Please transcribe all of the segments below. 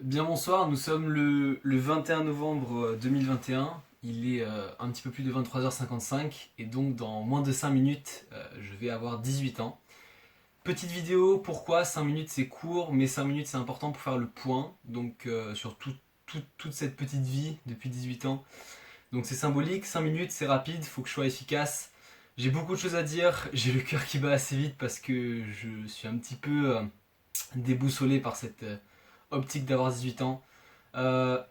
Bien bonsoir, nous sommes le 21 novembre 2021, il est un petit peu plus de 23h55 et donc dans moins de 5 minutes je vais avoir 18 ans. Petite vidéo, pourquoi 5 minutes c'est court mais 5 minutes c'est important pour faire le point donc sur toute cette petite vie depuis 18 ans. Donc c'est symbolique, 5 minutes c'est rapide, faut que je sois efficace. J'ai beaucoup de choses à dire, j'ai le cœur qui bat assez vite parce que je suis un petit peu déboussolé par cette optique d'avoir 18 ans. Euh,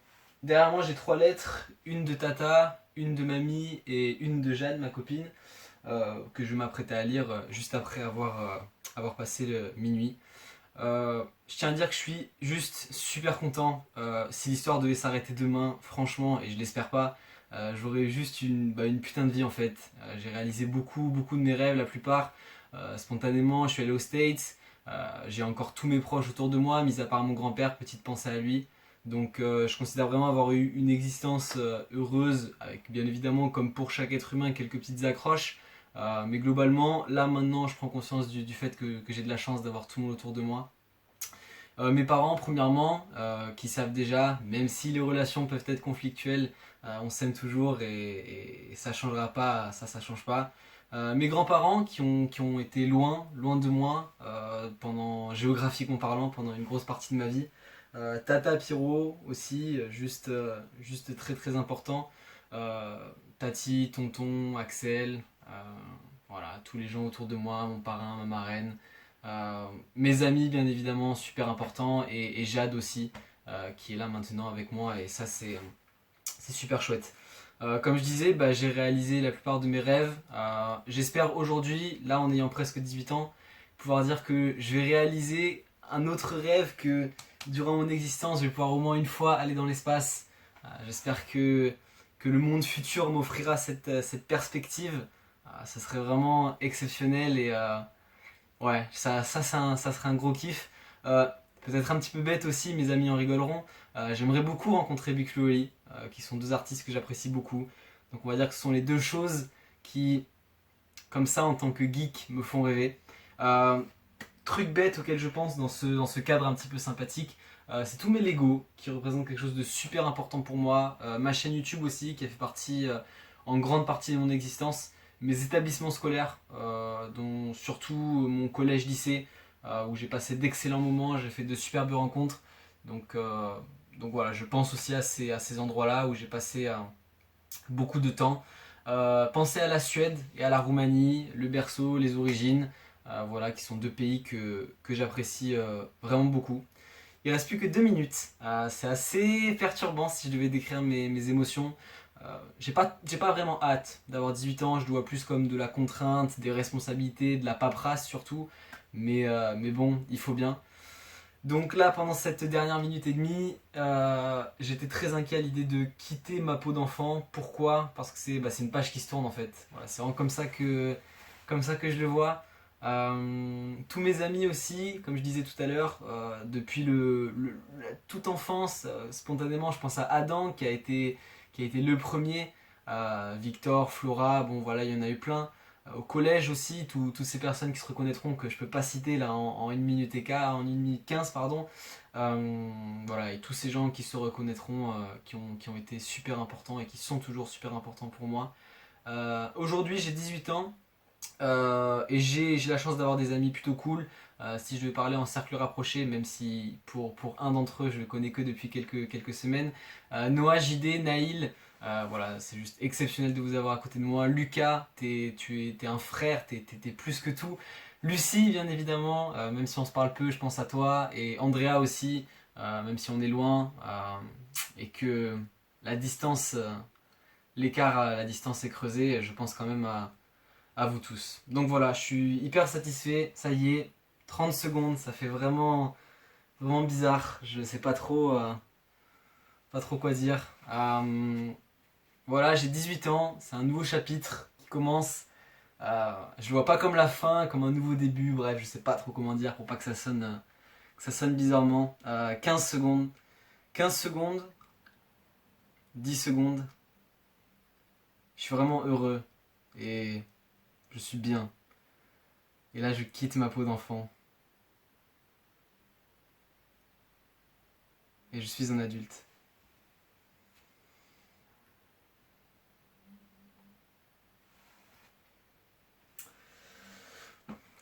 Derrière moi, j'ai trois lettres, une de Tata, une de Mamie et une de Jeanne, ma copine, que je m'apprêtais à lire juste après avoir passé le minuit. Je tiens à dire que je suis juste super content. Si l'histoire devait s'arrêter demain, franchement, et je l'espère pas, j'aurais juste une putain de vie en fait. J'ai réalisé beaucoup de mes rêves, la plupart. Spontanément, je suis allé aux States. J'ai encore tous mes proches autour de moi, mis à part mon grand-père, petite pensée à lui. Donc je considère vraiment avoir eu une existence heureuse, avec bien évidemment, comme pour chaque être humain, quelques petites accroches. Mais globalement, là maintenant, je prends conscience du fait que j'ai de la chance d'avoir tout le monde autour de moi. Mes parents, premièrement, qui savent déjà, même si les relations peuvent être conflictuelles, on s'aime toujours et ça changera pas, ça change pas. Mes grands-parents qui ont été loin de moi, géographiquement parlant, pendant une grosse partie de ma vie. Tata Pierrot aussi, juste très important. Euh, Tati, tonton, Axel, voilà, tous les gens autour de moi, mon parrain, ma marraine. Mes amis, bien évidemment, super important, et Jade aussi, qui est là maintenant avec moi, et ça, c'est super chouette. Comme je disais, bah, j'ai réalisé la plupart de mes rêves. J'espère aujourd'hui, là en ayant presque 18 ans, pouvoir dire que je vais réaliser un autre rêve que durant mon existence, je vais pouvoir au moins une fois aller dans l'espace. J'espère que le monde futur m'offrira cette perspective. Ça serait vraiment exceptionnel et ouais, ça serait un gros kiff. Euh, Peut-être un petit peu bête aussi, mes amis en rigoleront. J'aimerais beaucoup rencontrer Big Flo et Oli, qui sont deux artistes que j'apprécie beaucoup. Donc on va dire que ce sont les deux choses qui, comme ça, en tant que geek, me font rêver. Euh, Truc bête auquel je pense dans ce cadre un petit peu sympathique, c'est tous mes Lego qui représentent quelque chose de super important pour moi. Ma chaîne YouTube aussi qui a fait partie en grande partie de mon existence. Mes établissements scolaires, dont surtout mon collège-lycée, où j'ai passé d'excellents moments, j'ai fait de superbes rencontres. Donc, euh, donc voilà, je pense aussi à ces endroits-là où j'ai passé beaucoup de temps. Pensez à la Suède et à la Roumanie, le berceau, les origines, voilà, qui sont deux pays que j'apprécie vraiment beaucoup. Il reste plus que 2 minutes. C'est assez perturbant si je devais décrire mes émotions. J'ai pas vraiment hâte d'avoir 18 ans, je le vois plus comme de la contrainte, des responsabilités, de la paperasse surtout. Mais bon, il faut bien. Donc là, pendant cette dernière minute et demie, j'étais très inquiet à l'idée de quitter ma peau d'enfant. Pourquoi? Parce que c'est une page qui se tourne en fait. Voilà, c'est vraiment comme ça que je le vois. Tous mes amis aussi, comme je disais tout à l'heure, depuis la toute enfance, spontanément, je pense à Adam qui a été le premier. Victor, Flora, bon voilà, il y en a eu plein. Au collège aussi, toutes ces personnes qui se reconnaîtront que je peux pas citer là en 1 minute et quart, en 1 minute 15 pardon. Voilà, et tous ces gens qui se reconnaîtront, qui ont été super importants et qui sont toujours super importants pour moi. Aujourd'hui j'ai 18 ans, et j'ai la chance d'avoir des amis plutôt cool. Si je vais parler en cercle rapproché, même si pour un d'entre eux je le connais que depuis quelques semaines, Noah, JD, Naïl, voilà, c'est juste exceptionnel de vous avoir à côté de moi. Lucas, t'es un frère, t'es plus que tout. Lucie, bien évidemment, même si on se parle peu, je pense à toi. Et Andrea aussi, même si on est loin, et que la distance, l'écart à la distance est creusé, je pense quand même à vous tous. Donc voilà, je suis hyper satisfait, ça y est, 30 secondes, ça fait vraiment bizarre, je sais pas trop quoi dire. Voilà, j'ai 18 ans, c'est un nouveau chapitre qui commence. Je le vois pas comme la fin, comme un nouveau début, bref, je sais pas trop comment dire pour pas que ça sonne bizarrement. 15 secondes, 15 secondes, 10 secondes, je suis vraiment heureux et je suis bien. Et là, je quitte ma peau d'enfant. et je suis un adulte.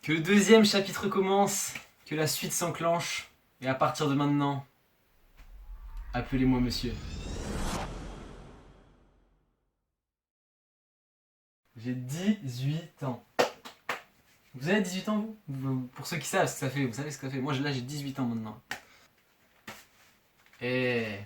Que le deuxième chapitre commence, que la suite s'enclenche, et à partir de maintenant, appelez-moi monsieur. J'ai 18 ans. Vous avez 18 ans, pour ceux qui savent ce que ça fait, vous savez ce que ça fait. Moi là j'ai 18 ans maintenant. Et